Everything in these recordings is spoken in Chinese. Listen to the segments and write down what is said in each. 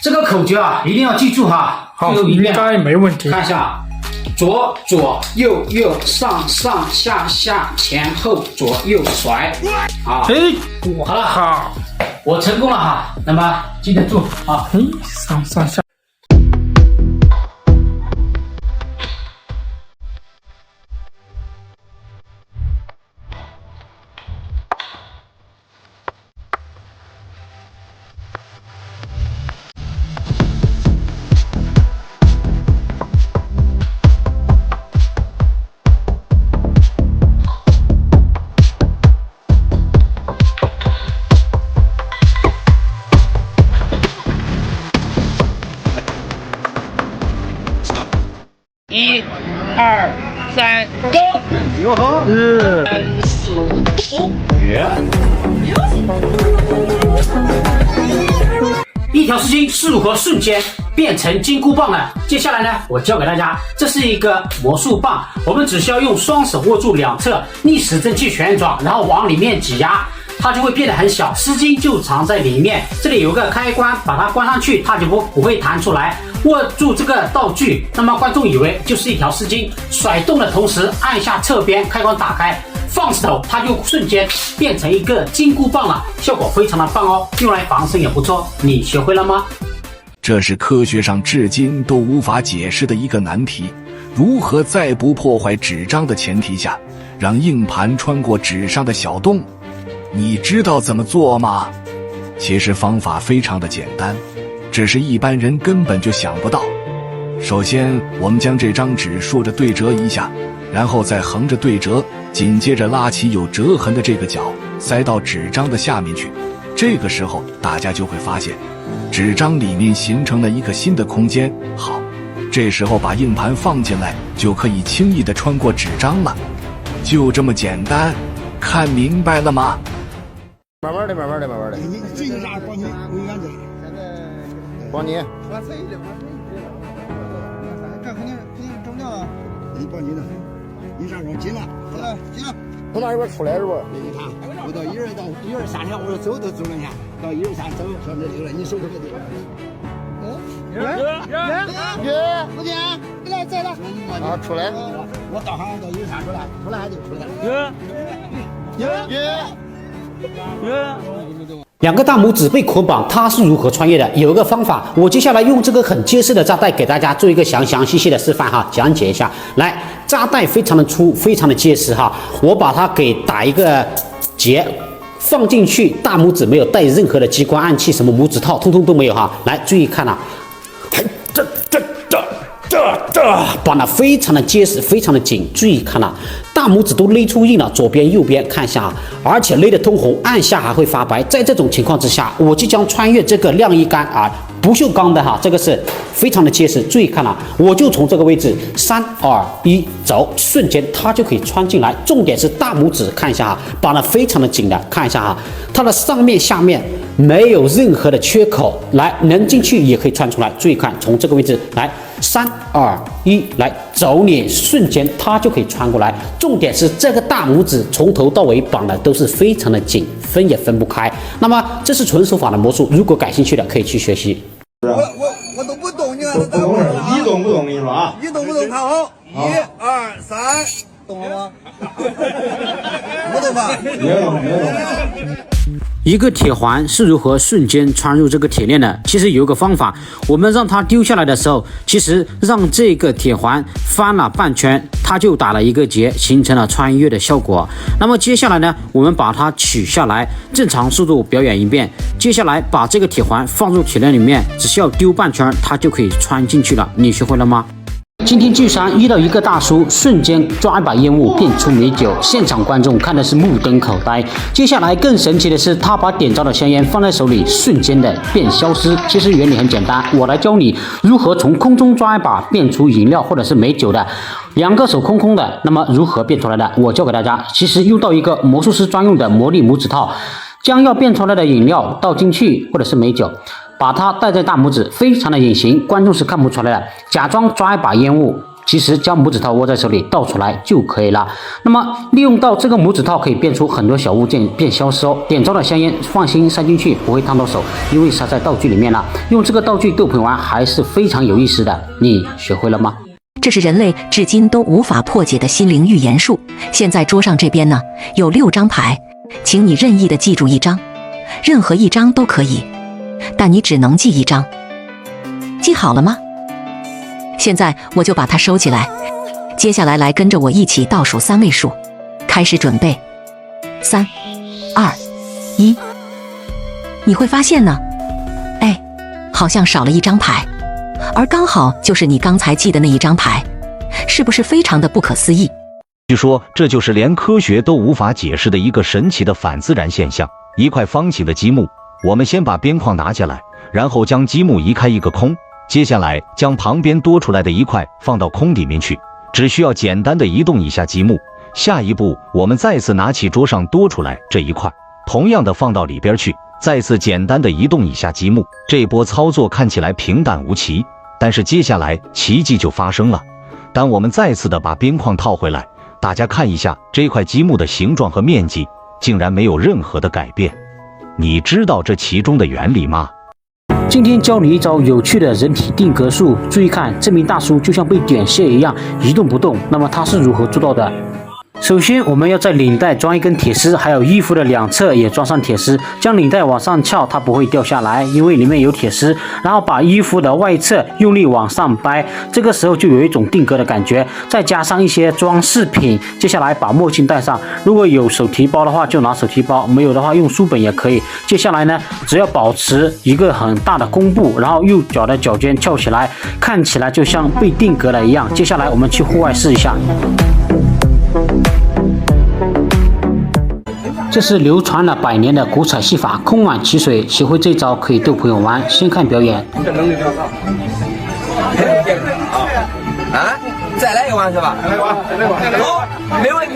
这个口诀啊，一定要记住哈。好，应该没问题。看一下，左左右右，上上下下，前后左右甩。啊，好了，好，我成功了哈。那么记得住啊。上上下。1、2、3，Go！哟呵4、5。一条丝巾是如何瞬间变成金箍棒呢？接下来呢，我教给大家，这是一个魔术棒，我们只需要用双手握住两侧，逆时针去旋转，然后往里面挤压。它就会变得很小，丝巾就藏在里面。这里有个开关，把它关上去，它就不会弹出来。握住这个道具，那么观众以为就是一条丝巾，甩动的同时按下侧边，开关打开，放手，它就瞬间变成一个金箍棒了，效果非常的棒哦，用来防身也不错。你学会了吗？这是科学上至今都无法解释的一个难题：如何在不破坏纸张的前提下，让硬盘穿过纸上的小洞？你知道怎么做吗？其实方法非常的简单，只是一般人根本就想不到。首先，我们将这张纸竖着对折一下，然后再横着对折，紧接着拉起有折痕的这个角，塞到纸张的下面去。这个时候，大家就会发现，纸张里面形成了一个新的空间。好，这时候把硬盘放进来，就可以轻易地穿过纸张了。就这么简单，看明白了吗？慢慢的。你这有啥帮你为原则？帮你。这肯定整不掉了。你帮你呢？你啥时候紧了？紧了。从那里边出来是不？你看，我到1、2下天，我说走都走2下，到1、2下走上这里了，你手可别丢。不行，你来再来。啊，出来。我到好像到1、2下出来还就出来了。两个大拇指被捆绑，它是如何穿越的？有一个方法，我接下来用这个很结实的扎带给大家做一个详细的示范哈，讲解一下。来，扎带非常的粗，非常的结实哈，我把它给打一个结，放进去，大拇指没有带任何的机关暗器，什么拇指套，通通都没有哈。来，注意看啊，绑得非常的结实，非常的紧。注意看啊，大拇指都勒出印了，左边右边看一下啊，而且勒得通红，按下还会发白。在这种情况之下，我即将穿越这个晾衣杆啊，不锈钢的哈，这个是非常的结实。注意看啊，我就从这个位置3、2、1走，瞬间它就可以穿进来。重点是大拇指看一下哈，绑得非常的紧的，看一下哈，它的上面下面没有任何的缺口，来能进去也可以穿出来。注意看，从这个位置来，3、2、1来走你，瞬间它就可以穿过来。重点是这个大拇指从头到尾绑的都是非常的紧，分也分不开。那么这是纯手法的魔术，如果感兴趣的可以去学习。我都不动，你看他动一动不动，跟你说啊，一动不动，看好，1、2、3，动了吗？不动吧？别动。一个铁环是如何瞬间穿入这个铁链的？其实有一个方法，我们让它丢下来的时候，其实让这个铁环翻了半圈，它就打了一个结，形成了穿越的效果。那么接下来呢，我们把它取下来，正常速度表演一遍。接下来把这个铁环放入铁链里面，只需要丢半圈，它就可以穿进去了。你学会了吗？今天聚山遇到一个大叔，瞬间抓一把烟雾变出美酒，现场观众看的是目瞪口呆。接下来更神奇的是，他把点着的香烟放在手里，瞬间的变消失。其实原理很简单，我来教你如何从空中抓一把变出饮料或者是美酒的。两个手空空的，那么如何变出来的？我教给大家，其实用到一个魔术师专用的魔力拇指套，将要变出来的饮料倒进去或者是美酒，把它戴在大拇指，非常的隐形，观众是看不出来的。假装抓一把烟雾，其实将拇指套握在手里倒出来就可以了。那么利用到这个拇指套可以变出很多小物件变消失哦。点着的香烟放心塞进去不会烫到手，因为塞在道具里面了。用这个道具逗朋友玩还是非常有意思的，你学会了吗？这是人类至今都无法破解的心灵预言术。现在桌上这边呢有6张牌，请你任意的记住一张，任何一张都可以，但你只能记1张。记好了吗？现在我就把它收起来。接下来来跟着我一起倒数3位数，开始准备。3、2、1。你会发现呢，哎，好像少了1张牌，而刚好就是你刚才记的那1张牌，是不是非常的不可思议？据说这就是连科学都无法解释的一个神奇的反自然现象。一块方形的积木，我们先把边框拿下来，然后将积木移开一个空，接下来将旁边多出来的一块放到空里面去，只需要简单的移动一下积木。下一步我们再次拿起桌上多出来这一块，同样的放到里边去，再次简单的移动一下积木。这波操作看起来平淡无奇，但是接下来奇迹就发生了。当我们再次的把边框套回来，大家看一下这块积木的形状和面积竟然没有任何的改变。你知道这其中的原理吗？今天教你一招有趣的人体定格术，注意看，这名大叔就像被点穴一样一动不动，那么他是如何做到的？首先我们要在领带装一根铁丝，还有衣服的两侧也装上铁丝，将领带往上翘，它不会掉下来，因为里面有铁丝。然后把衣服的外侧用力往上掰，这个时候就有一种定格的感觉。再加上一些装饰品，接下来把墨镜戴上，如果有手提包的话就拿手提包，没有的话用书本也可以。接下来呢，只要保持一个很大的弓步，然后右脚的脚尖翘起来，看起来就像被定格了一样。接下来我们去户外试一下。这是流传了100年的古彩戏法空碗起水，学会这招可以逗朋友玩。先看表演。再来一碗是吧？好，没问题，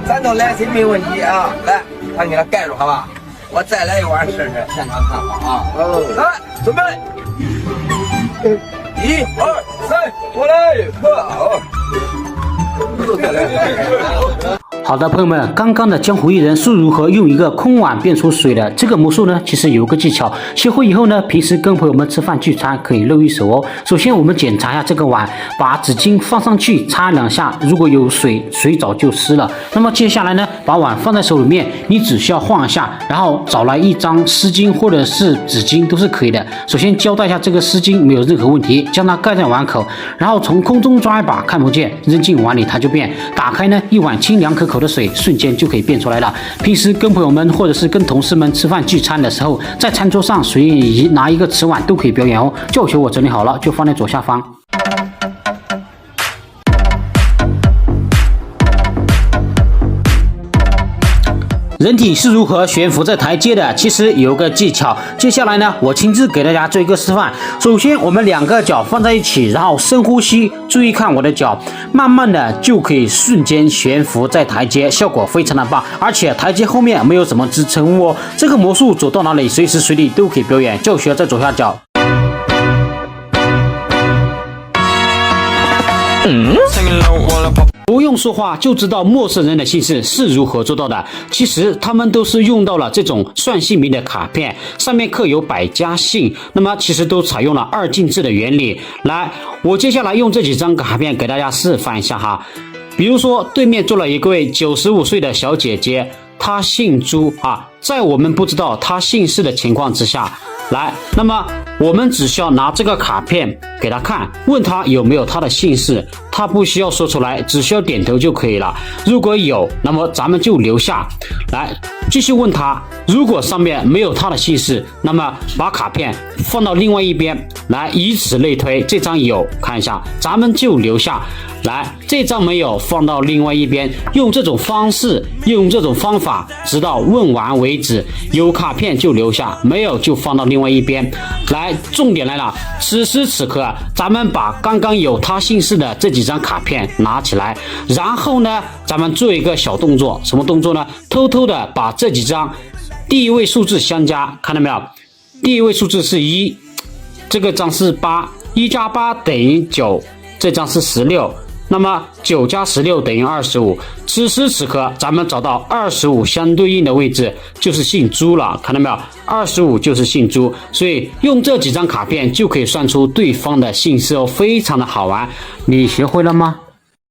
咱都来，谁没问题啊？来，咱给它盖住好吧？我再来一碗试试，现场看好啊。来，准备，1、2、3，我来，好。好的，朋友们，刚刚的江湖艺人是如何用一个空碗变出水的？这个魔术呢，其实有个技巧，学会以后呢，平时跟朋友们吃饭聚餐可以露一手哦。首先我们检查一下这个碗，把纸巾放上去擦2下，如果有水，水早就湿了。那么接下来呢，把碗放在手里面，你只需要晃一下，然后找来一张湿巾或者是纸巾都是可以的。首先交代一下这个湿巾没有任何问题，将它盖在碗口，然后从空中抓一把看不见，扔进碗里它就变。打开呢，一碗清凉可口的水瞬间就可以变出来了。平时跟朋友们或者是跟同事们吃饭聚餐的时候，在餐桌上随意拿一个瓷碗都可以表演哦。教学我整理好了，就放在左下方。人体是如何悬浮在台阶的？其实有个技巧，接下来呢，我亲自给大家做一个示范。首先，我们2个脚放在一起，然后深呼吸，注意看我的脚，慢慢的就可以瞬间悬浮在台阶，效果非常的棒。而且台阶后面没有什么支撑物哦，这个魔术走到哪里，随时随地都可以表演。教学在左下角。不用说话就知道陌生人的姓氏是如何做到的。其实他们都是用到了这种算姓名的卡片，上面刻有百家姓，那么其实都采用了2进制的原理。来，我接下来用这几张卡片给大家示范一下哈。比如说对面坐了一位95岁的小姐姐，她姓朱啊，在我们不知道她姓氏的情况之下，来，那么我们只需要拿这个卡片给他看，问他有没有他的姓氏，他不需要说出来，只需要点头就可以了。如果有，那么咱们就留下来继续问他。如果上面没有他的姓氏，那么把卡片放到另外一边来，以此类推。这张有，看一下，咱们就留下来。这张没有，放到另外一边。用这种方式，用这种方法，直到问完为止。有卡片就留下，没有就放到另外一边。来，重点来了，此时此刻，咱们把刚刚有他姓氏的这几张卡片拿起来，然后呢，咱们做一个小动作，什么动作呢？偷偷的把这几张第一位数字相加，看到没有？第一位数字是1，这个张是8，1加8等于9，这张是16，那么9加16等于25。此时此刻，咱们找到25相对应的位置就是姓朱了，看到没有？25就是姓朱，所以用这几张卡片就可以算出对方的姓氏哦，非常的好玩。你学会了吗？